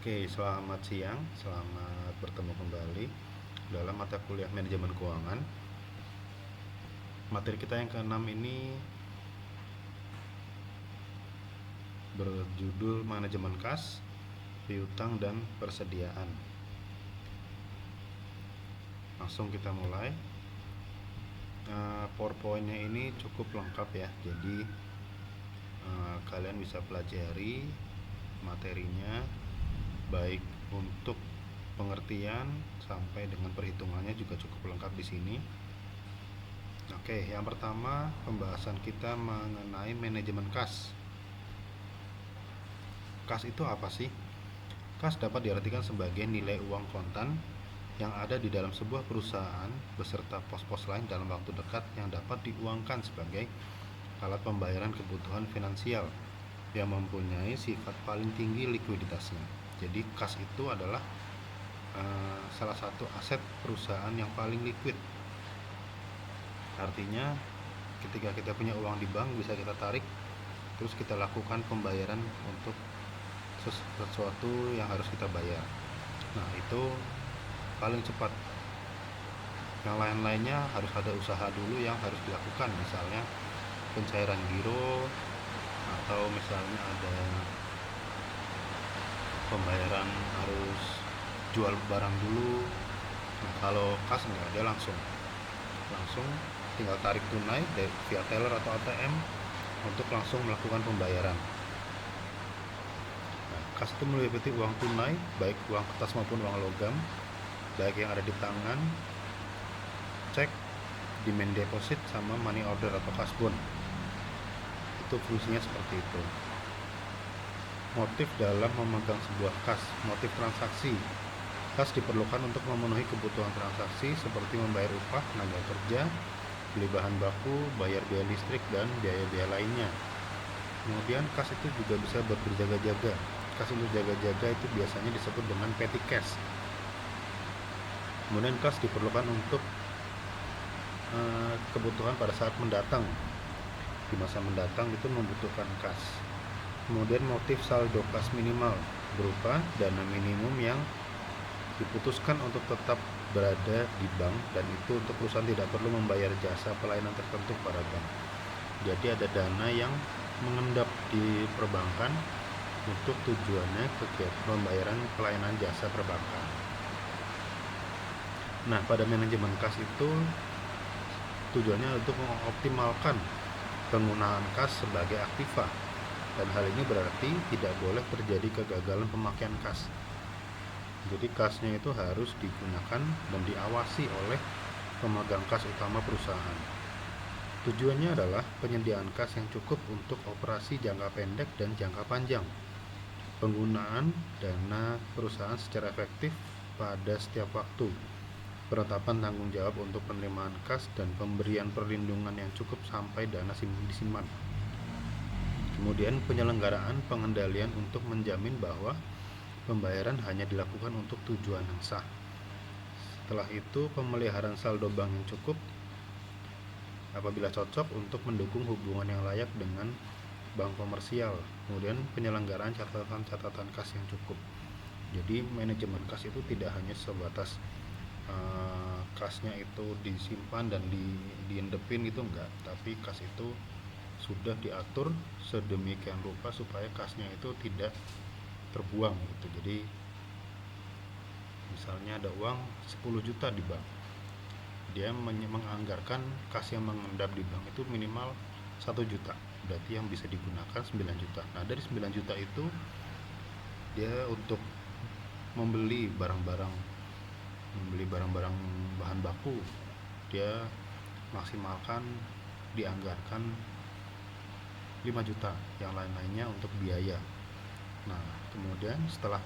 Oke, selamat siang, selamat bertemu kembali dalam mata kuliah manajemen keuangan. Materi kita yang keenam ini berjudul manajemen kas, piutang dan persediaan. Langsung kita mulai. PowerPoint-nya ini cukup lengkap ya, jadi kalian bisa pelajari materinya baik untuk pengertian sampai dengan perhitungannya juga cukup lengkap di sini. Oke, yang pertama pembahasan kita mengenai manajemen kas. Kas itu apa sih? Kas dapat diartikan sebagai nilai uang kontan yang ada di dalam sebuah perusahaan beserta pos-pos lain dalam waktu dekat yang dapat diuangkan sebagai alat pembayaran kebutuhan finansial yang mempunyai sifat paling tinggi likuiditasnya. Jadi kas itu adalah salah satu aset perusahaan yang paling liquid. Artinya ketika kita punya uang di bank bisa kita tarik, terus kita lakukan pembayaran untuk sesuatu yang harus kita bayar. Nah, itu paling cepat. Yang lain-lainnya harus ada usaha dulu yang harus dilakukan, misalnya pencairan giro atau misalnya ada pembayaran harus jual barang dulu. Nah, kalau kas enggak, dia langsung tinggal tarik tunai dari via teller atau ATM untuk langsung melakukan pembayaran. Nah, kas itu meliputi uang tunai, baik uang kertas maupun uang logam, baik yang ada di tangan, cek, demand deposit, sama money order atau kasbon. Itu fungsinya seperti itu. Motif dalam memegang sebuah kas, motif transaksi. Kas diperlukan untuk memenuhi kebutuhan transaksi seperti membayar upah, tenaga kerja, beli bahan baku, bayar biaya listrik, dan biaya-biaya lainnya. Kemudian kas itu juga bisa buat berjaga-jaga. Kas untuk jaga-jaga itu biasanya disebut dengan petty cash. Kemudian kas diperlukan untuk kebutuhan pada saat mendatang. Di masa mendatang itu membutuhkan kas. Kemudian motif saldo kas minimal berupa dana minimum yang diputuskan untuk tetap berada di bank, dan itu untuk perusahaan tidak perlu membayar jasa pelayanan tertentu pada bank. Jadi ada dana yang mengendap di perbankan untuk tujuannya kegiatan pembayaran pelayanan jasa perbankan. Nah, pada manajemen kas itu tujuannya untuk mengoptimalkan penggunaan kas sebagai aktiva, dan hal ini berarti tidak boleh terjadi kegagalan pemakaian kas. Jadi kasnya itu harus digunakan dan diawasi oleh pemegang kas utama perusahaan. Tujuannya adalah penyediaan kas yang cukup untuk operasi jangka pendek dan jangka panjang, penggunaan dana perusahaan secara efektif pada setiap waktu, penetapan tanggung jawab untuk penerimaan kas, dan pemberian perlindungan yang cukup sampai dana disimpan. Kemudian penyelenggaraan pengendalian untuk menjamin bahwa pembayaran hanya dilakukan untuk tujuan yang sah. Setelah itu pemeliharaan saldo bank yang cukup apabila cocok untuk mendukung hubungan yang layak dengan bank komersial. Kemudian penyelenggaraan catatan-catatan kas yang cukup. Jadi manajemen kas itu tidak hanya sebatas kasnya itu disimpan dan diendepin itu enggak, tapi kas itu sudah diatur sedemikian rupa supaya kasnya itu tidak terbuang gitu. Jadi misalnya ada uang 10 juta di bank, dia menganggarkan kas yang mengendap di bank itu minimal 1 juta, berarti yang bisa digunakan 9 juta. Nah, dari 9 juta itu dia untuk membeli barang-barang bahan baku, dia maksimalkan dianggarkan 5 juta, yang lain-lainnya untuk biaya. Nah, kemudian setelah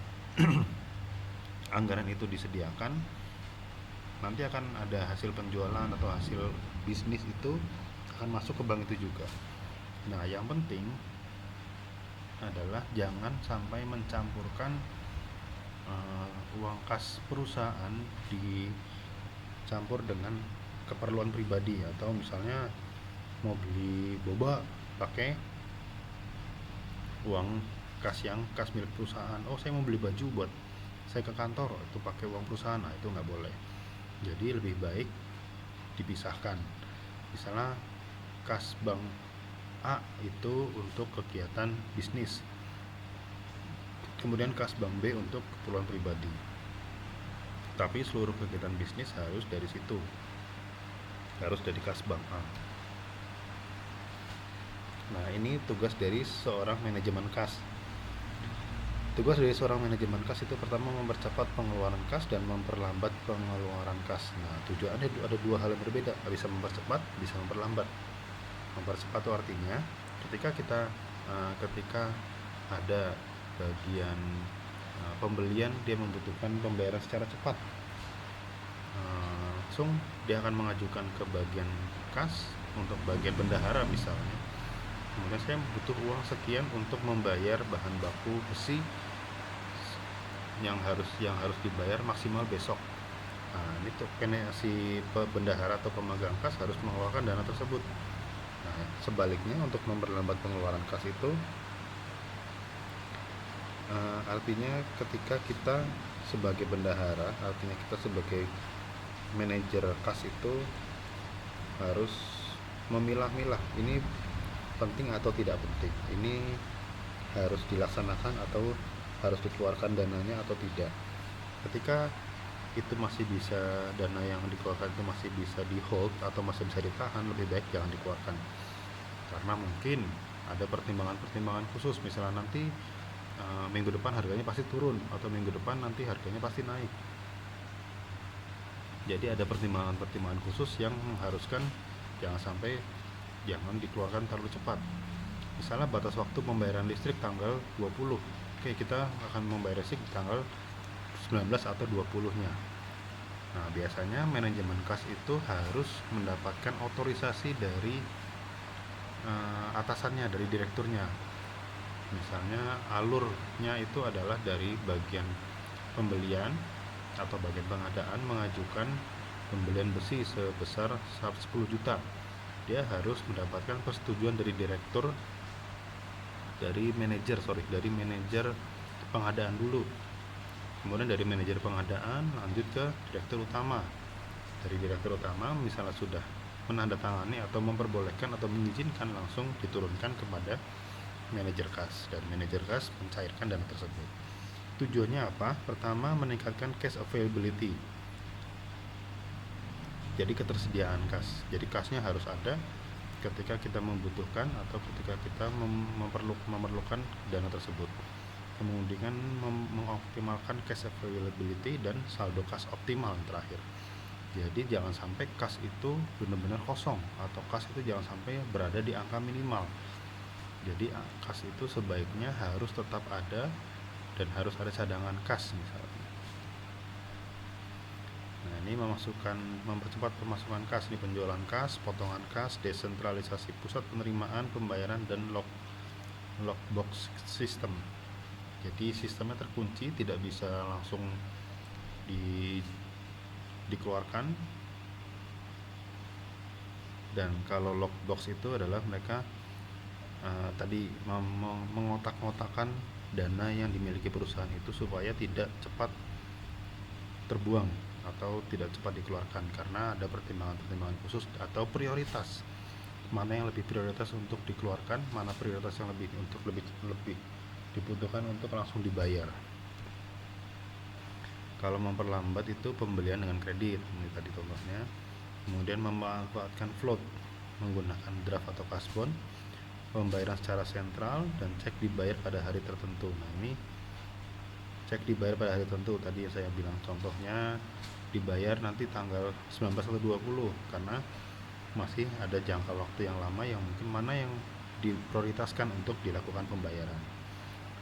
anggaran itu disediakan, nanti akan ada hasil penjualan atau hasil bisnis itu akan masuk ke bank itu juga. Nah, yang penting adalah jangan sampai mencampurkan uang kas perusahaan dicampur dengan keperluan pribadi, atau misalnya mau beli boba pakai uang kas milik perusahaan. Oh, saya mau beli baju buat saya ke kantor, itu pakai uang perusahaan. Nah, itu nggak boleh. Jadi lebih baik dipisahkan. Misalnya kas bank A itu untuk kegiatan bisnis, kemudian kas bank B untuk keperluan pribadi. Tapi seluruh kegiatan bisnis harus dari situ, harus dari kas bank A. Nah, ini tugas dari seorang manajemen kas. Tugas dari seorang manajemen kas itu pertama mempercepat pengeluaran kas dan memperlambat pengeluaran kas. Nah, tujuannya ada dua hal yang berbeda, bisa mempercepat, bisa memperlambat. Mempercepat itu artinya ketika ada bagian pembelian, dia membutuhkan pembayaran secara cepat, langsung dia akan mengajukan ke bagian kas untuk bagian bendahara misalnya. Kemudian saya butuh uang sekian untuk membayar bahan baku besi yang harus dibayar maksimal besok. Nah, ini tuh si bendahara atau pemegang kas harus mengeluarkan dana tersebut. Nah, sebaliknya untuk memperlambat pengeluaran kas itu artinya ketika kita sebagai bendahara, artinya kita sebagai manajer kas itu harus memilah-milah, ini penting atau tidak penting, ini harus dilaksanakan atau harus dikeluarkan dananya atau tidak. Ketika itu masih bisa, dana yang dikeluarkan itu masih bisa di hold atau masih bisa ditahan, lebih baik jangan dikeluarkan, karena mungkin ada pertimbangan-pertimbangan khusus. Misalnya nanti minggu depan harganya pasti turun, atau minggu depan nanti harganya pasti naik. Jadi ada pertimbangan-pertimbangan khusus yang mengharuskan jangan dikeluarkan terlalu cepat. Misalnya batas waktu pembayaran listrik tanggal 20. Oke, kita akan membayar listrik tanggal 19 atau 20-nya. Nah, biasanya manajemen kas itu harus mendapatkan otorisasi dari atasannya, dari direkturnya. Misalnya alurnya itu adalah dari bagian pembelian atau bagian pengadaan mengajukan pembelian besi sebesar 10 juta. Dia harus mendapatkan persetujuan dari dari manajer pengadaan dulu. Kemudian dari manajer pengadaan lanjut ke direktur utama. Dari direktur utama misalnya sudah menandatangani atau memperbolehkan atau mengizinkan, langsung diturunkan kepada manajer kas, dan manajer kas mencairkan dana tersebut. Tujuannya apa? Pertama, meningkatkan cash availability, jadi ketersediaan kas. Jadi kasnya harus ada ketika kita membutuhkan atau ketika kita memerlukan dana tersebut. Kemudian mengoptimalkan cash availability dan saldo kas optimal yang terakhir. Jadi jangan sampai kas itu benar-benar kosong, atau kas itu jangan sampai berada di angka minimal. Jadi kas itu sebaiknya harus tetap ada dan harus ada cadangan kas misalnya. Nah, ini mempercepat pemasukan kas, ini penjualan kas, potongan kas, desentralisasi pusat penerimaan, pembayaran, dan lockbox system. Jadi sistemnya terkunci, tidak bisa langsung dikeluarkan. Dan kalau lockbox itu adalah mereka tadi mengotak-ngotakkan dana yang dimiliki perusahaan itu supaya tidak cepat terbuang atau tidak cepat dikeluarkan, karena ada pertimbangan-pertimbangan khusus atau prioritas, mana yang lebih prioritas untuk dikeluarkan, mana prioritas yang lebih dibutuhkan untuk langsung dibayar. Kalau memperlambat itu pembelian dengan kredit, ini tadi contohnya. Kemudian memanfaatkan float menggunakan draft atau kasbon, pembayaran secara sentral, dan cek dibayar pada hari tertentu. Nah, ini cek dibayar pada hari tertentu tadi yang saya bilang, contohnya dibayar nanti tanggal 19 atau 20, karena masih ada jangka waktu yang lama yang mungkin mana yang diprioritaskan untuk dilakukan pembayaran.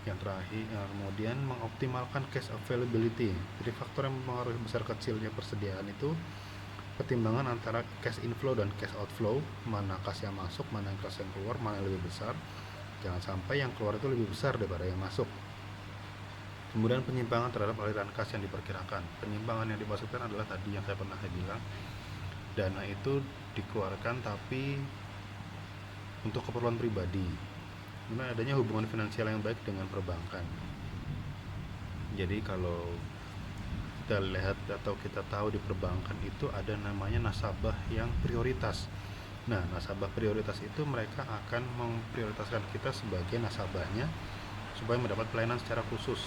Yang terakhir, kemudian mengoptimalkan cash availability. Jadi faktor yang mempengaruhi besar kecilnya persediaan itu pertimbangan antara cash inflow dan cash outflow, mana kas yang masuk, mana yang kas yang keluar, mana yang lebih besar. Jangan sampai yang keluar itu lebih besar daripada yang masuk. Kemudian penyimpangan terhadap aliran kas yang diperkirakan. Penyimpangan yang dimaksudkan adalah tadi yang saya pernah bilang, dana itu dikeluarkan tapi untuk keperluan pribadi, Kemudian adanya hubungan finansial yang baik dengan perbankan. Jadi kalau kita lihat atau kita tahu di perbankan itu ada namanya nasabah yang prioritas. Nah, nasabah prioritas itu mereka akan memprioritaskan kita sebagai nasabahnya supaya mendapat pelayanan secara khusus.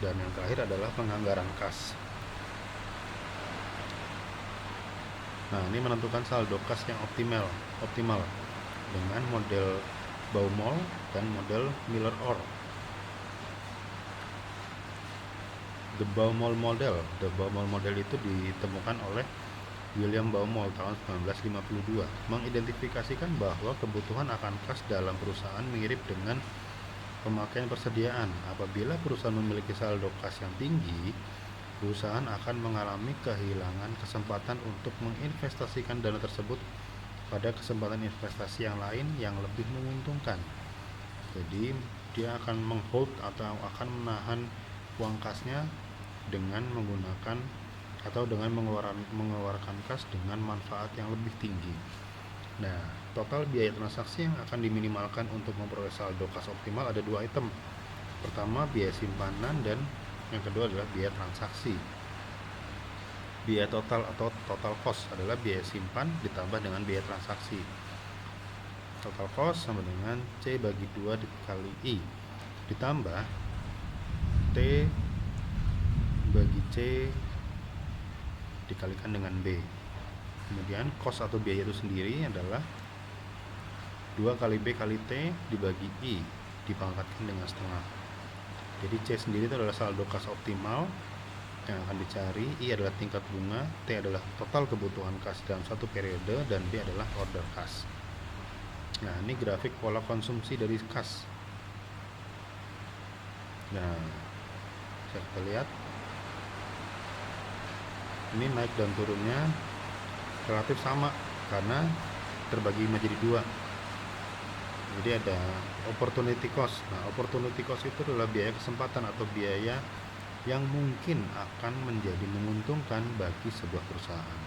Dan yang terakhir adalah penganggaran kas. Nah, ini menentukan saldo kas yang optimal dengan model Baumol dan model Miller-Orr. The Baumol model itu ditemukan oleh William Baumol tahun 1952, mengidentifikasikan bahwa kebutuhan akan kas dalam perusahaan mirip dengan pemakaian persediaan. Apabila perusahaan memiliki saldo kas yang tinggi, perusahaan akan mengalami kehilangan kesempatan untuk menginvestasikan dana tersebut pada kesempatan investasi yang lain yang lebih menguntungkan. Jadi dia akan menghold atau akan menahan uang kasnya dengan menggunakan atau dengan mengeluarkan kas dengan manfaat yang lebih tinggi. Nah, total biaya transaksi yang akan diminimalkan untuk memperoleh saldo kas optimal ada 2 item. Pertama, biaya simpanan, dan yang kedua adalah biaya transaksi. Biaya total atau total cost adalah biaya simpan ditambah dengan biaya transaksi. Total cost sama dengan C bagi 2 dikali I ditambah T bagi C dikalikan dengan B. Kemudian cost atau biaya itu sendiri adalah 2 kali B kali T dibagi I dipangkatkan dengan setengah. Jadi C sendiri itu adalah saldo kas optimal yang akan dicari. I adalah tingkat bunga, T adalah total kebutuhan kas dalam satu periode, dan B adalah order kas. Nah, ini grafik pola konsumsi dari kas. Nah, bisa kita lihat ini naik dan turunnya relatif sama karena terbagi menjadi 2. Jadi ada opportunity cost. Nah, opportunity cost itu adalah biaya kesempatan atau biaya yang mungkin akan menjadi menguntungkan bagi sebuah perusahaan.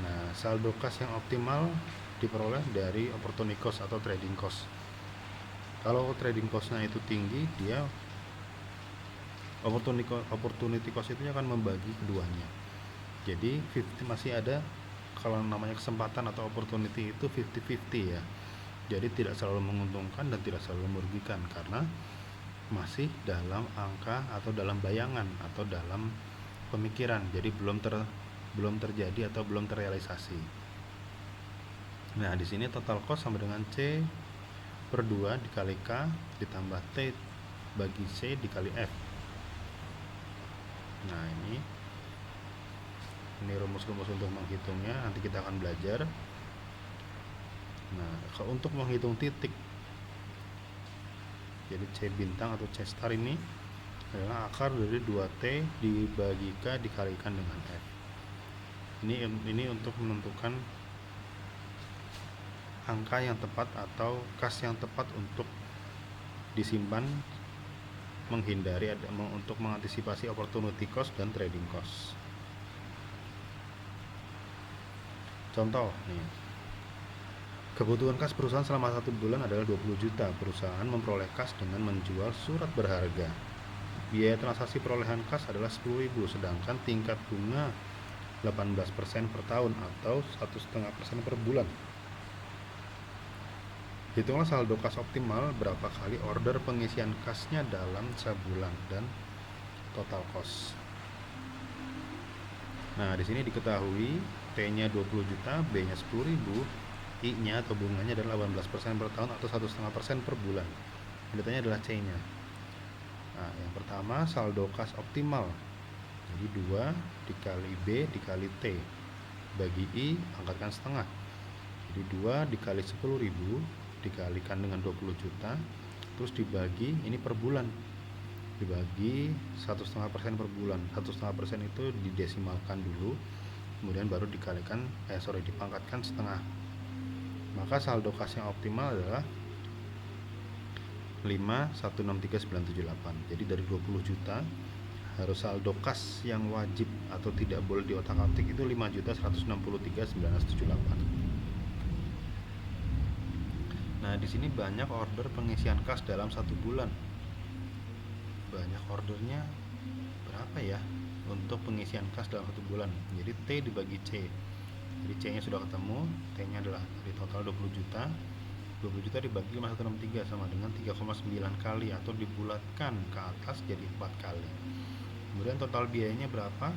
Nah, saldo kas yang optimal diperoleh dari opportunity cost atau trading cost. Kalau trading cost-nya itu tinggi, dia opportunity cost itu akan membagi keduanya. Jadi 50 masih ada, kalau namanya kesempatan atau opportunity itu 50-50 ya. Jadi tidak selalu menguntungkan dan tidak selalu merugikan karena masih dalam angka atau dalam bayangan atau dalam pemikiran. Jadi belum terjadi atau belum terrealisasi. Nah, di sini total cost sama dengan C per 2 dikali K ditambah T bagi C dikali F. Nah, ini rumus-rumus untuk menghitungnya, nanti kita akan belajar. Nah, untuk menghitung titik, jadi C bintang atau C star ini adalah akar dari 2T dibagi K dikalikan dengan F. Ini untuk menentukan angka yang tepat atau kas yang tepat untuk disimpan, untuk mengantisipasi opportunity cost dan trading cost. Contoh nih, kebutuhan kas perusahaan selama 1 bulan adalah 20 juta. Perusahaan memperoleh kas dengan menjual surat berharga. Biaya transaksi perolehan kas adalah 10.000, sedangkan tingkat bunga 18% per tahun atau 1,5% per bulan. Hitunglah saldo kas optimal berapa kali order pengisian kasnya dalam sebulan dan total cost. Nah, di sini diketahui T-nya 20 juta, B-nya 10.000, I-nya atau bunganya adalah 18% per tahun atau 1,5% per bulan. Yang ditanya adalah C-nya. Nah, yang pertama saldo kas optimal. Jadi 2 dikali B dikali T bagi I angkatkan setengah. Jadi 2 dikali 10.000 dikalikan dengan 20 juta terus dibagi ini per bulan, dibagi 1,5% per bulan. 1,5% itu didesimalkan dulu, kemudian baru dipangkatkan setengah. Maka saldo kas yang optimal adalah 5163978. Jadi dari 20 juta harus saldo kas yang wajib atau tidak boleh diotak-atik itu 5.163.978. Nah, Nah, di sini banyak order pengisian kas dalam 1 bulan. Banyak ordernya berapa ya untuk pengisian kas dalam 1 bulan? Jadi T dibagi C. Jadi C-nya sudah ketemu, T-nya adalah di total 20 juta. 20 juta dibagi 5163 sama dengan 3,9 kali, atau dibulatkan ke atas jadi 4 kali. Kemudian total biayanya berapa?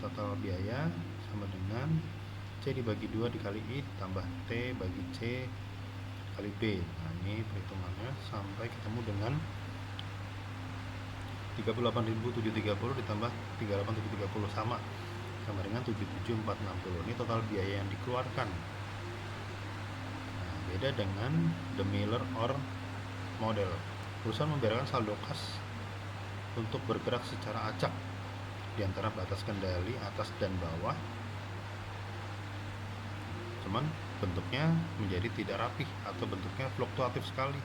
Total biaya sama dengan C dibagi 2 dikali I tambah T bagi C kali B. Nah, ini perhitungannya sampai ketemu dengan 38.730 ditambah 38.730 sama dengan 77.460. Ini total biaya yang dikeluarkan. Nah, beda dengan the Miller or model. Perusahaan membiarkan saldo kas untuk bergerak secara acak di antara batas kendali atas dan bawah. Cuman bentuknya menjadi tidak rapih atau bentuknya fluktuatif sekali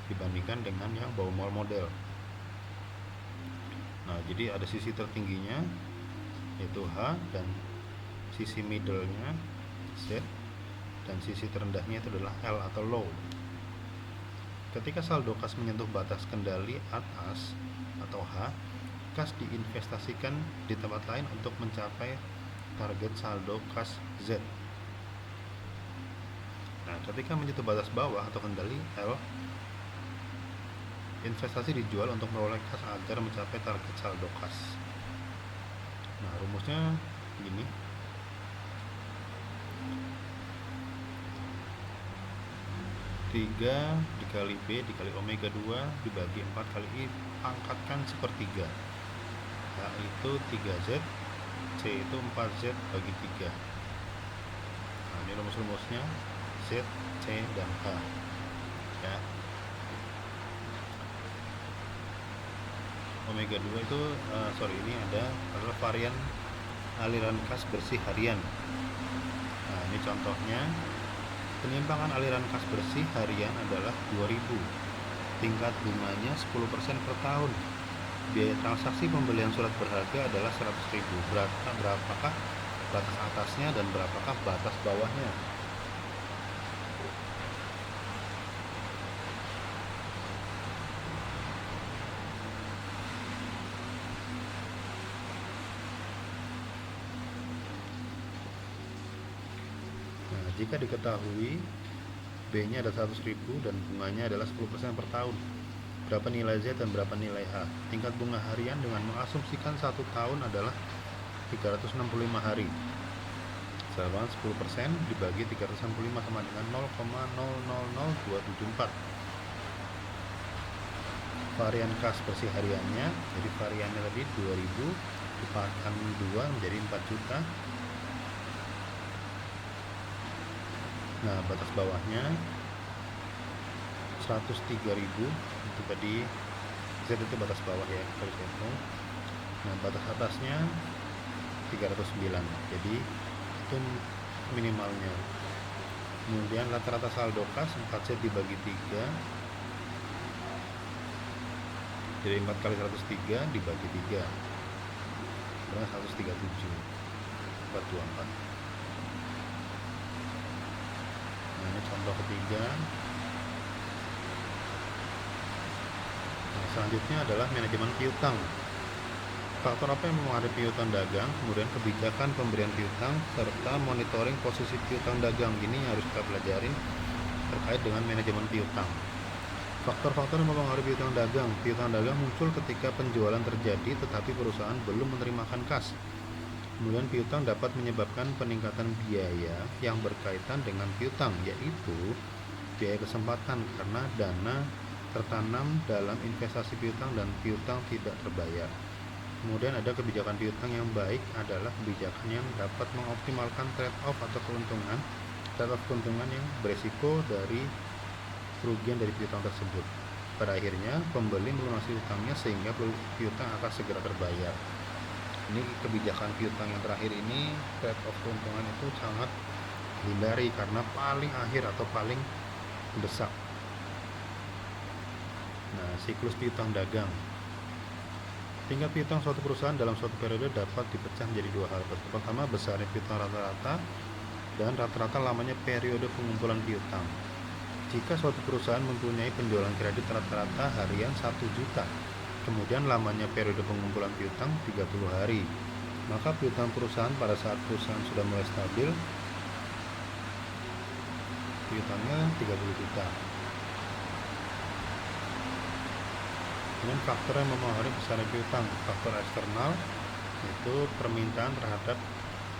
dibandingkan dengan yang Baumol model. Nah, jadi ada sisi tertingginya yaitu H, dan sisi middle-nya Z, dan sisi terendahnya itu adalah L atau low. Ketika saldo kas menyentuh batas kendali atas atau H, kas diinvestasikan di tempat lain untuk mencapai target saldo kas Z. Nah, ketika menyentuh batas bawah atau kendali L, investasi dijual untuk meroleh kas agar mencapai target saldo kas. Nah, rumusnya gini. Tiga dikali B dikali omega 2 dibagi 4 kali I pangkatkan sepertiga, yaitu 3Z, C itu 4Z bagi 3. Nah, ini rumus-rumusnya Z, C, dan H ya. Omega 2 itu ini adalah varian aliran kas bersih harian. Nah, ini contohnya. Penyimpangan aliran kas bersih harian adalah 2000. Tingkat bunganya 10% per tahun. Biaya transaksi pembelian surat berharga adalah 100.000. Berapakah batas atasnya dan berapakah batas bawahnya? Jika diketahui B-nya ada 100.000 dan bunganya adalah 10% per tahun, berapa nilai Z dan berapa nilai H? Tingkat bunga harian dengan mengasumsikan 1 tahun adalah 365 hari. Sama 10% dibagi 365 sama dengan 0,000274. Varian kas bersih hariannya, jadi variannya tadi 2000 dipangkatkan 2 menjadi 4 juta. Nah, batas bawahnya 103.000, itu tadi Z itu batas bawah ya, harus hitung. Nah, batas atasnya 309, jadi itu minimalnya. Kemudian rata-rata saldo kas 4Z dibagi 3, jadi 4 kali 103 dibagi 3 berarti 137 424. Nah, ini contoh ketiga. Nah, selanjutnya adalah manajemen piutang. Faktor apa yang mempengaruhi piutang dagang, kemudian kebijakan pemberian piutang, serta monitoring posisi piutang dagang. Ini yang harus kita pelajarin terkait dengan manajemen piutang. Faktor-faktor yang mempengaruhi piutang dagang. Piutang dagang muncul ketika penjualan terjadi tetapi perusahaan belum menerimakan kas. Kemudian piutang dapat menyebabkan peningkatan biaya yang berkaitan dengan piutang, yaitu biaya kesempatan karena dana tertanam dalam investasi piutang dan piutang tidak terbayar. Kemudian ada kebijakan piutang yang baik adalah kebijakan yang dapat mengoptimalkan trade-off atau keuntungan yang beresiko dari kerugian dari piutang tersebut. Pada akhirnya pembeli melunasi utangnya sehingga piutang akan segera terbayar. Ini kebijakan piutang yang terakhir ini, trade-off keuntungan itu sangat dihindari karena paling akhir atau paling mendesak. Nah, siklus piutang dagang. Tingkat piutang suatu perusahaan dalam suatu periode dapat dipecah menjadi 2 hal. Pertama, besarnya piutang rata-rata, dan rata-rata lamanya periode pengumpulan piutang. Jika suatu perusahaan mempunyai penjualan kredit rata-rata harian 1 juta, kemudian lamanya periode pengumpulan piutang 30 hari, maka piutang perusahaan pada saat perusahaan sudah mulai stabil, piutangnya 30 juta. Kemudian faktor yang mempengaruhi besarnya piutang, faktor eksternal, yaitu permintaan terhadap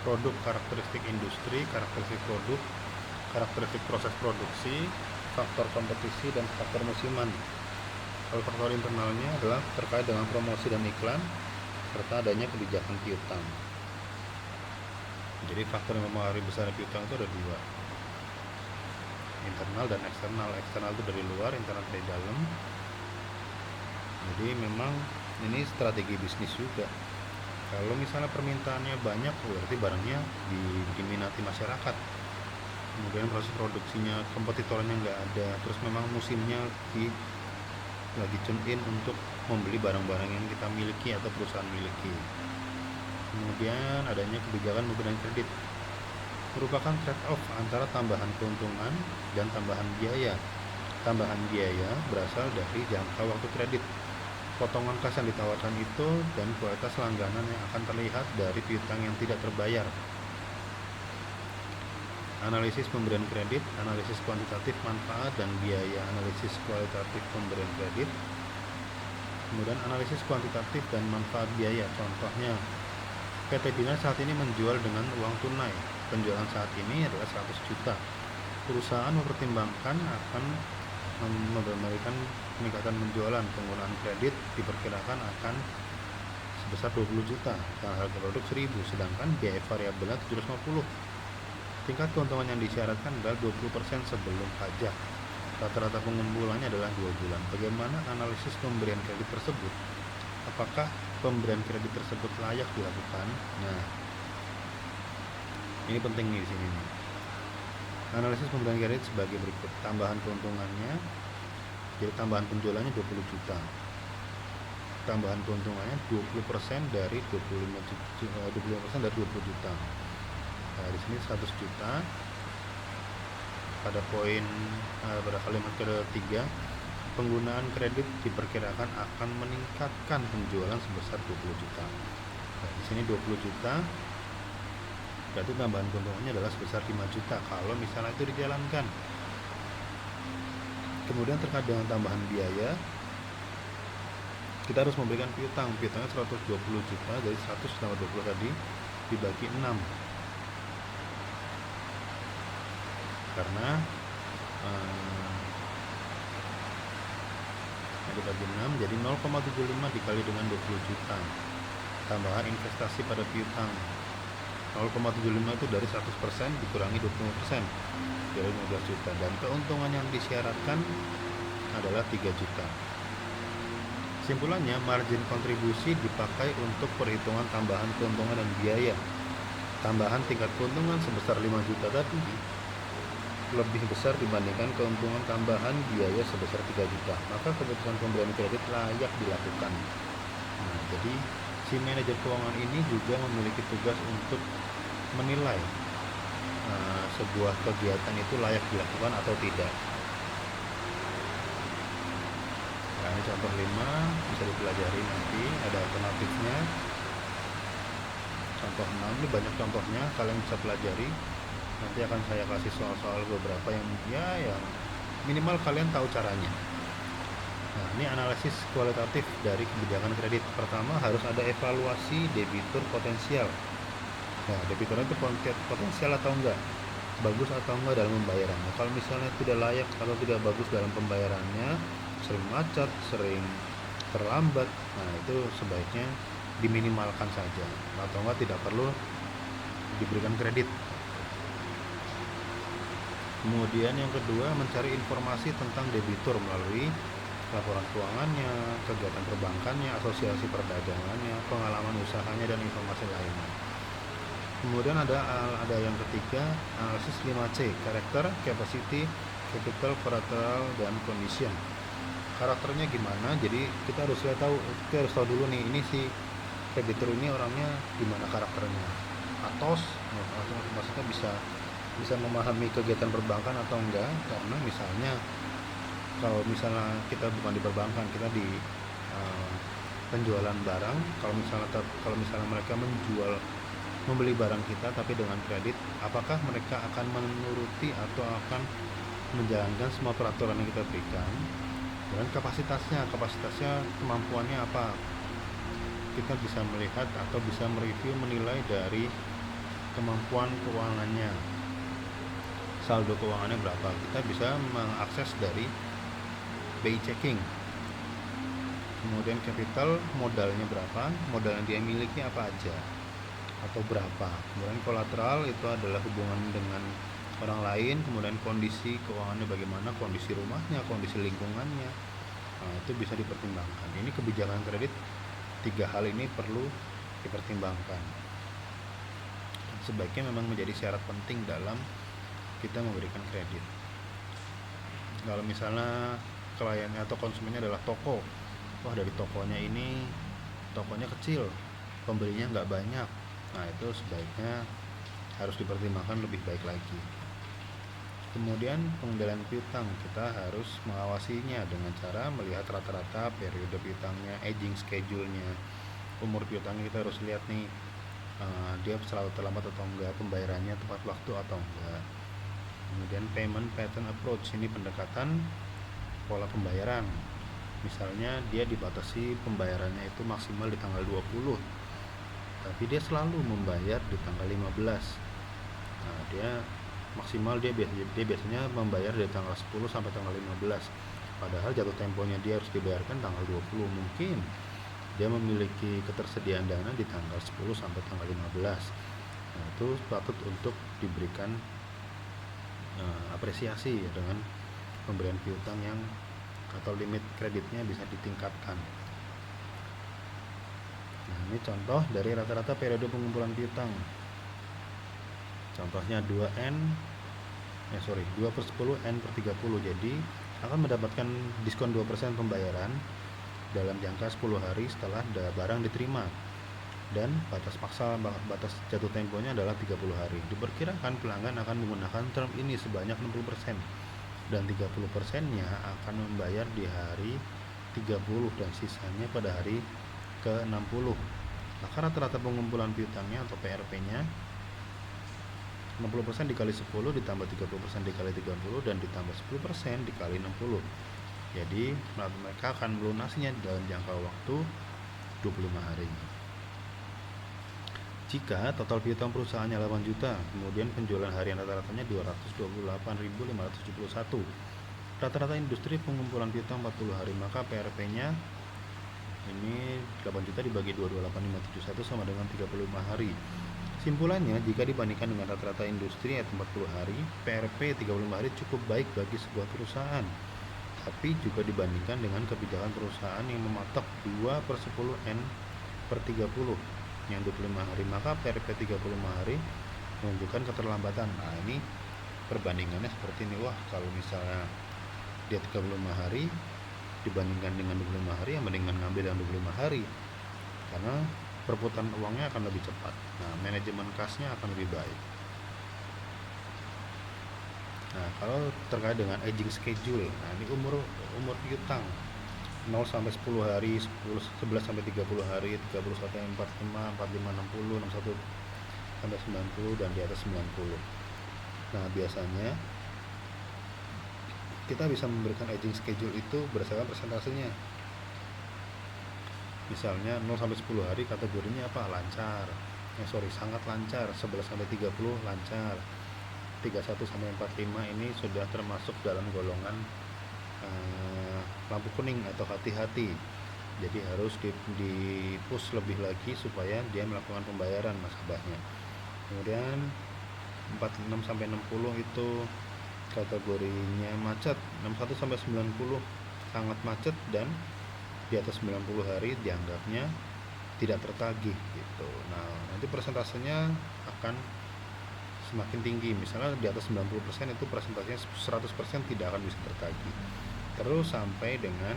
produk, karakteristik industri, karakteristik produk, karakteristik proses produksi, faktor kompetisi, dan faktor musiman. Kalau faktor internalnya adalah terkait dengan promosi dan iklan, serta adanya kebijakan piutang. Jadi faktor yang mempengaruhi besar piutang itu ada dua, internal dan eksternal. Eksternal itu dari luar, internal dari dalam. Jadi memang ini strategi bisnis juga. Kalau misalnya permintaannya banyak, berarti barangnya diminati masyarakat. Kemudian proses produksinya, kompetitornya nggak ada, terus memang musimnya lagi tune in untuk membeli barang-barang yang kita miliki atau perusahaan miliki. Kemudian adanya kebijakan pemberian kredit, merupakan trade-off antara tambahan keuntungan dan tambahan biaya. Tambahan biaya berasal dari jangka waktu kredit, potongan kas yang ditawarkan itu, dan kualitas langganan yang akan terlihat dari piutang yang tidak terbayar. Analisis pemberian kredit, analisis kuantitatif manfaat dan biaya, analisis kualitatif pemberian kredit, kemudian analisis kuantitatif dan manfaat biaya. Contohnya, PT Dinar saat ini menjual dengan uang tunai. Penjualan saat ini adalah 100 juta. Perusahaan mempertimbangkan akan memberikan peningkatan penjualan. Penggunaan kredit diperkirakan akan sebesar 20 juta dan harga produk 1000, sedangkan biaya variabelnya 750. Tingkat keuntungan yang disyaratkan adalah 20% sebelum pajak. Rata-rata pengumpulannya adalah 2 bulan. Bagaimana analisis pemberian kredit tersebut? Apakah pemberian kredit tersebut layak dilakukan? Nah, ini penting nih di sini nih. Analisis pemberian kredit sebagai berikut. Tambahan keuntungannya, jadi tambahan penjualannya 20 juta. Tambahan keuntungannya 20% dari 20% dari 20 juta. Nah, di sini 100 juta. Pada poin pada kalimat ketiga, penggunaan kredit diperkirakan akan meningkatkan penjualan sebesar 20 juta. Nah, di sini 20 juta, berarti tambahan keuntungannya adalah sebesar 5 juta kalau misalnya itu dijalankan. Kemudian terkait dengan tambahan biaya, kita harus memberikan piutang. Piutangnya 120 juta, dari 100 tambah 20 tadi dibagi 6. Karena dibagi 6, jadi 0,75 dikali dengan 20 juta. Tambahan investasi pada piutang 0,75 itu dari 100% dikurangi 20%, jadi 15 juta. Dan keuntungan yang disyaratkan adalah 3 juta. Simpulannya, margin kontribusi dipakai untuk perhitungan tambahan keuntungan dan biaya. Tambahan tingkat keuntungan sebesar 5 juta tadi lebih besar dibandingkan keuntungan tambahan biaya sebesar 3 juta. Maka keputusan pemberian kredit layak dilakukan. Nah, jadi si manajer keuangan ini juga memiliki tugas untuk menilai sebuah kegiatan itu layak dilakukan atau tidak. Nah, ini contoh 5 bisa dipelajari nanti, ada alternatifnya. Contoh 6 ini banyak contohnya, kalian bisa pelajari. Nanti akan saya kasih soal-soal beberapa yang minimal kalian tahu caranya. Nah, ini analisis kualitatif dari kebijakan kredit. Pertama, harus ada evaluasi debitur potensial. Nah, debiturnya itu potensial atau enggak, bagus atau enggak dalam pembayarannya. Kalau misalnya tidak layak atau tidak bagus dalam pembayarannya, sering macet, sering terlambat, nah itu sebaiknya diminimalkan saja, atau enggak tidak perlu diberikan kredit. Kemudian yang kedua, mencari informasi tentang debitur melalui laporan keuangannya, kegiatan perbankannya, asosiasi perdagangannya, pengalaman usahanya, dan informasi lainnya. Kemudian ada yang ketiga, analisis 5C, karakter, capacity, capital, collateral, dan condition. Karakternya gimana? Jadi kita harus tahu dulu nih, ini si kreditur ini orangnya gimana karakternya. Atos, maksudnya bisa bisa memahami kegiatan perbankan atau enggak, karena misalnya kalau misalnya kita bukan di perbankan, kita di uh, penjualan barang, kalau misalnya mereka membeli barang kita tapi dengan kredit, apakah mereka akan menuruti atau akan menjalankan semua peraturan yang kita berikan, dan kapasitasnya kemampuannya apa. Kita bisa melihat atau bisa mereview, menilai dari kemampuan keuangannya, saldo keuangannya berapa. Kita bisa mengakses dari BI checking. Kemudian capital, modalnya berapa, modal yang dia miliki apa aja atau berapa. Kemudian kolateral, itu adalah hubungan dengan orang lain. Kemudian kondisi keuangannya bagaimana, kondisi rumahnya, kondisi lingkungannya. Nah, itu bisa dipertimbangkan. Ini kebijakan kredit, 3 hal ini perlu dipertimbangkan. Sebaiknya memang menjadi syarat penting dalam kita memberikan kredit. Kalau misalnya kliennya atau konsumennya adalah toko, wah dari tokonya kecil, pembelinya nggak banyak, nah itu sebaiknya harus dipertimbangkan lebih baik lagi. Kemudian pengendalian piutang, kita harus mengawasinya dengan cara melihat rata-rata periode piutangnya, aging schedule-nya, umur piutangnya. Kita harus lihat nih, dia selalu terlambat atau enggak, pembayarannya tepat waktu atau enggak. Kemudian payment pattern approach, ini pendekatan pola pembayaran. Misalnya dia dibatasi pembayarannya itu maksimal di tanggal 20, tapi dia selalu membayar di tanggal 15. Nah, dia biasanya membayar dari tanggal 10 sampai tanggal 15. Padahal jatuh temponya dia harus dibayarkan tanggal 20. Mungkin dia memiliki ketersediaan dana di tanggal 10 sampai tanggal 15. Nah, itu patut untuk diberikan apresiasi ya, dengan pemberian piutang yang atau limit kreditnya bisa ditingkatkan. Nah, ini contoh dari rata-rata periode pengumpulan piutang. Contohnya 2/10 N/30. Jadi akan mendapatkan diskon 2% pembayaran dalam jangka 10 hari setelah barang diterima, dan batas jatuh temponya adalah 30 hari. Diperkirakan pelanggan akan menggunakan term ini sebanyak 60%, dan 30%-nya akan membayar di hari 30 dan sisanya pada hari ke-60. Maka rata-rata pengumpulan piutangnya atau PRP-nya 60% dikali 10 ditambah 30% dikali 30 dan ditambah 10% dikali 60. Jadi mereka akan melunasinya dalam jangka waktu 25 hari. Jika total piutang perusahaannya 8 juta, kemudian penjualan harian rata-ratanya 228.571. Rata-rata industri pengumpulan piutang 40 hari, maka PRP-nya ini 8 juta dibagi 228.571 sama dengan 35 hari. Simpulannya, jika dibandingkan dengan rata-rata industri yaitu 40 hari, PRP 35 hari cukup baik bagi sebuah perusahaan. Tapi juga dibandingkan dengan kebijakan perusahaan yang mematok 2/10 N/30 yang 25 hari, maka PRP 35 hari menunjukkan keterlambatan. Nah, ini perbandingannya seperti ini. Wah, kalau misalnya dia 35 hari dibandingkan dengan 25 hari, yang mendingan ngambil yang 25 hari karena perputaran uangnya akan lebih cepat. Nah, manajemen kasnya akan lebih baik. Nah, kalau terkait dengan aging schedule, nah ini umur piutang 0 sampai 10 hari, 11 sampai 30 hari, 30 sampai 45, 45 60, 61 sampai 90 dan di atas 90. Nah, biasanya kita bisa memberikan aging schedule itu berdasarkan persentasenya. Misalnya 0 sampai 10 hari kategorinya apa? Lancar. Sangat lancar. 11 sampai 30 lancar. 31 sampai 45 ini sudah termasuk dalam golongan lampu kuning atau hati-hati. Jadi harus di push lebih lagi supaya dia melakukan pembayaran nasabahnya. Kemudian 46 sampai 60 itu kategorinya macet. 61 sampai 90 sangat macet, dan di atas 90 hari dianggapnya tidak tertagih gitu. Nah, nanti persentasenya akan semakin tinggi. Misalnya di atas 90% itu persentasenya 100% tidak akan bisa tertagih. Terus sampai dengan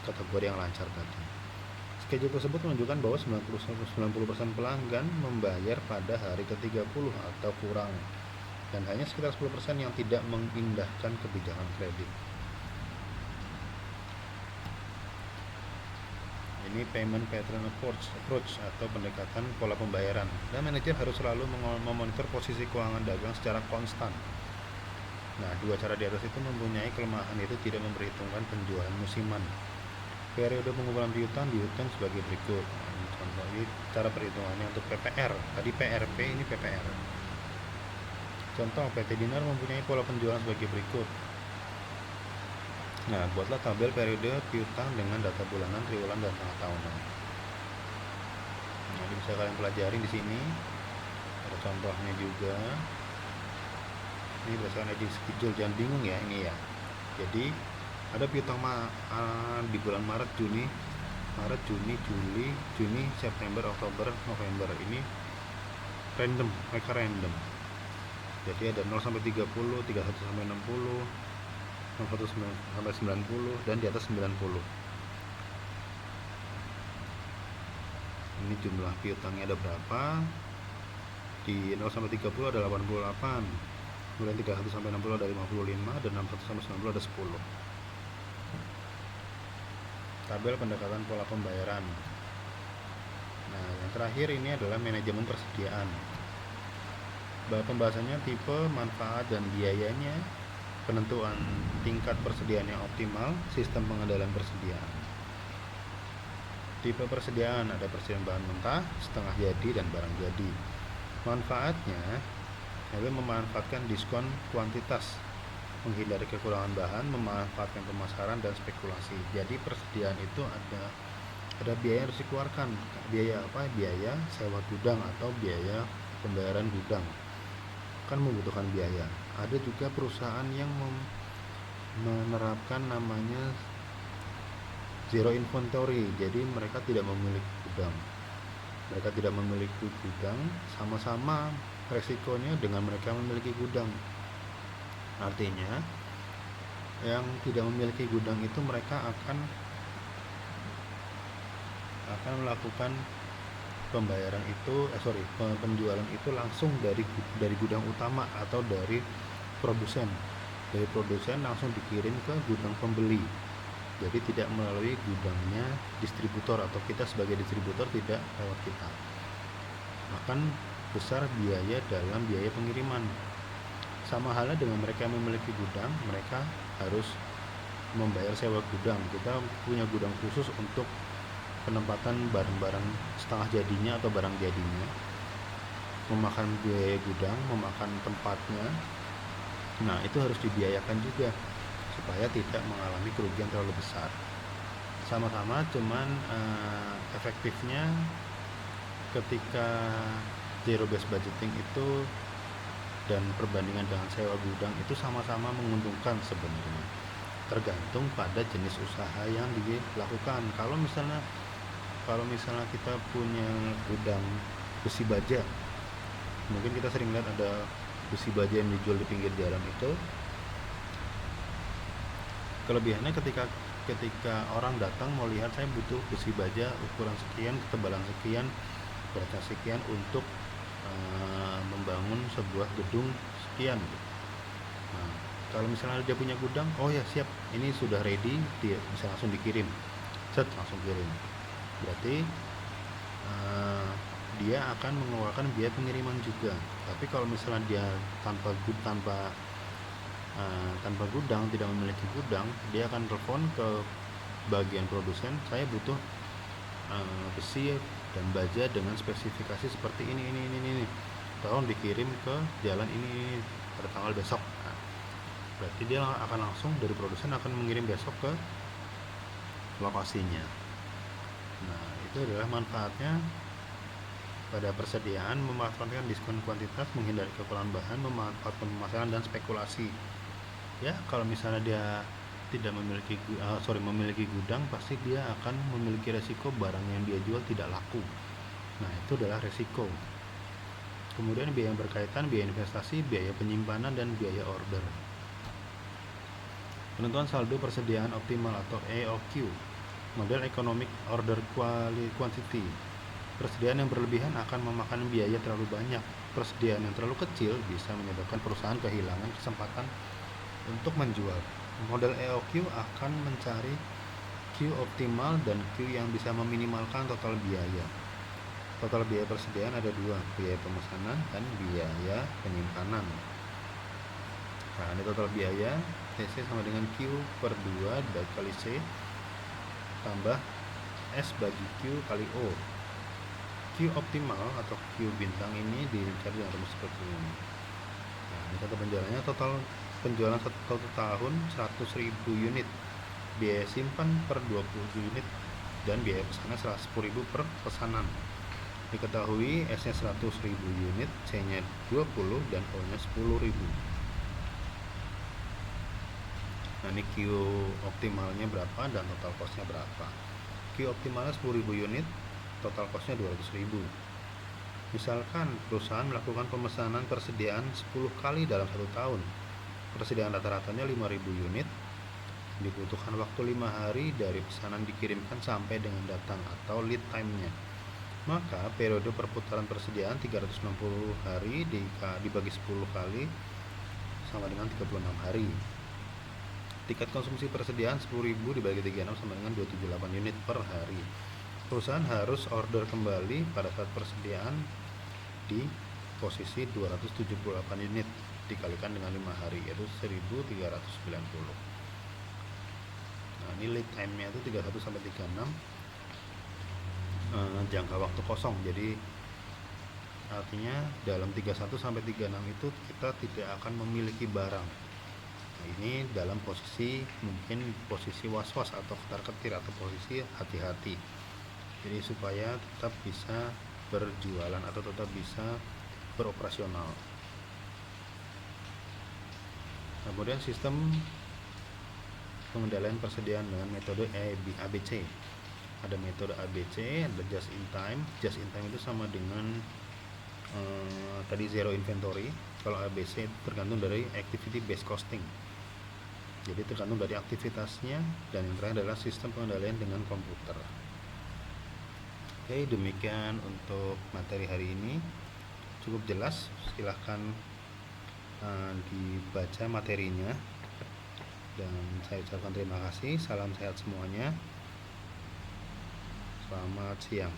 kategori yang lancar tadi. Schedule tersebut menunjukkan bahwa 90% pelanggan membayar pada hari ke-30 atau kurang. dan hanya sekitar 10% yang tidak mengindahkan kebijakan kredit. Ini payment pattern approach atau pendekatan pola pembayaran, dan manajer harus selalu memonitor posisi keuangan dagang secara konstan. Nah, dua cara di atas itu mempunyai kelemahan, yaitu tidak memperhitungkan penjualan musiman. Periode pengumpulan piutang dihitung sebagai berikut. Nah, ini contoh, ini cara perhitungannya untuk PPR. Tadi PRP, ini PPR. Contoh, PT Dinar mempunyai pola penjualan sebagai berikut. Nah, buatlah tabel periode piutang dengan data bulanan, triwulan, dan tengah tahunan. Nah, ini bisa kalian pelajari di sini. Ada contohnya juga. Ini berdasarkan edisi schedule, jangan bingung ya ini ya. Jadi ada piutang di bulan Maret, Juni, Juli, September, Oktober, November. Ini random, mereka random. Jadi ada 0 sampai 30, 31 sampai 60, 61 sampai 90, dan di atas 90. Ini jumlah piutangnya ada berapa? Di 0 sampai 30 ada 88. Kemudian 31 sampai 60 ada 55, dan 61 sampai 90 ada 10. Tabel pendekatan pola pembayaran. Nah, yang terakhir ini adalah manajemen persediaan. Pembahasannya tipe, manfaat, dan biayanya, penentuan tingkat persediaan yang optimal, sistem pengendalian persediaan. Tipe persediaan ada persediaan bahan mentah, setengah jadi, dan barang jadi. Manfaatnya adalah memanfaatkan diskon kuantitas, menghindari kekurangan bahan, memanfaatkan pemasaran dan spekulasi. Jadi persediaan itu ada biaya yang harus dikeluarkan. Biaya apa? Biaya sewa gudang atau biaya pembayaran gudang. Kan membutuhkan biaya. Ada juga perusahaan yang menerapkan namanya zero inventory. Jadi mereka tidak memiliki gudang. Mereka tidak memiliki gudang, sama-sama resikonya dengan mereka memiliki gudang. Artinya yang tidak memiliki gudang itu mereka akan melakukan pembayaran itu penjualan itu langsung dari gudang utama atau dari produsen langsung dikirim ke gudang pembeli. Jadi tidak melalui gudangnya distributor, atau kita sebagai distributor tidak lewat kita. Akan besar biaya dalam biaya pengiriman. Sama halnya dengan mereka yang memiliki gudang, mereka harus membayar sewa gudang. Kita punya gudang khusus untuk penempatan barang-barang setengah jadinya atau barang jadinya, memakan biaya gudang, memakan tempatnya. Nah, itu harus dibiayakan juga supaya tidak mengalami kerugian terlalu besar. Sama-sama, cuman efektifnya ketika zero based budgeting itu dan perbandingan dengan sewa gudang itu sama-sama menguntungkan sebenarnya, tergantung pada jenis usaha yang dilakukan. Kalau misalnya kita punya gudang besi baja, mungkin kita sering lihat ada besi baja yang dijual di pinggir jalan itu. Kelebihannya ketika orang datang mau lihat, saya butuh besi baja ukuran sekian, ketebalan sekian, beratnya sekian untuk membangun sebuah gedung sekian. Nah, kalau misalnya dia punya gudang, oh ya siap, ini sudah ready, dia bisa langsung dikirim, langsung kirim. Berarti dia akan mengeluarkan biaya pengiriman juga. Tapi kalau misalnya dia tanpa gudang, tidak memiliki gudang, dia akan telepon ke bagian produsen, saya butuh besi dan baja dengan spesifikasi seperti ini, tolong dikirim ke jalan ini pada tanggal besok. Nah, berarti dia akan langsung dari produsen akan mengirim besok ke lokasinya. Nah, itu adalah manfaatnya pada persediaan, memanfaatkan diskon kuantitas, menghindari kekurangan bahan, memanfaatkan pemasaran dan spekulasi. Ya, kalau misalnya dia tidak memiliki gudang, pasti dia akan memiliki resiko barang yang dia jual tidak laku. Nah, itu adalah resiko. Kemudian biaya yang berkaitan, biaya investasi, biaya penyimpanan, dan biaya order. Penentuan saldo persediaan optimal atau EOQ, model economic order quantity. Persediaan yang berlebihan akan memakan biaya terlalu banyak. Persediaan yang terlalu kecil bisa menyebabkan perusahaan kehilangan kesempatan untuk menjual. Model EOQ akan mencari Q optimal dan Q yang bisa meminimalkan total biaya. Total biaya persediaan ada dua, biaya pemesanan dan biaya penyimpanan. Nah, ini total biaya TC sama dengan Q per 2 dikali C tambah S bagi Q kali O. Q optimal atau Q bintang ini dicari dengan rumus seperti ini. Nah, ini satu penjualannya, total penjualan satu tahun 100.000 unit, biaya simpan per 20 unit, dan biaya pesanan 10.000 per pesanan. Diketahui S nya 100.000 unit, C nya 20 dan O nya 10.000. Nah, ini Q optimalnya berapa dan total costnya berapa. Q optimalnya 10.000 unit, total costnya 200.000. Misalkan perusahaan melakukan pemesanan persediaan 10 kali dalam 1 tahun, persediaan rata-ratanya 5.000 unit, dibutuhkan waktu 5 hari dari pesanan dikirimkan sampai dengan datang atau lead time-nya. Maka periode perputaran persediaan 360 hari dibagi 10 kali sama dengan 36 hari. Tingkat konsumsi persediaan 10.000 dibagi 36 sama dengan 278 unit per hari. Perusahaan harus order kembali pada saat persediaan di posisi 278 unit dikalikan dengan 5 hari, yaitu 1.390. Nah, ini lead time-nya itu 31 sampai 36, jangka waktu kosong. Jadi artinya dalam 31 sampai 36 itu kita tidak akan memiliki barang. Nah, ini dalam posisi mungkin posisi was-was atau ketar-ketir atau posisi hati-hati. Jadi supaya tetap bisa berjualan atau tetap bisa beroperasional. Kemudian sistem pengendalian persediaan dengan metode ABC. Ada metode ABC, ada just in time. Just in time itu sama dengan tadi zero inventory. Kalau ABC tergantung dari activity based costing. Jadi tergantung dari aktivitasnya, dan yang terakhir adalah sistem pengendalian dengan komputer. Oke, demikian untuk materi hari ini. Cukup jelas, silahkan dibaca materinya, dan saya ucapkan terima kasih. Salam sehat semuanya, selamat siang.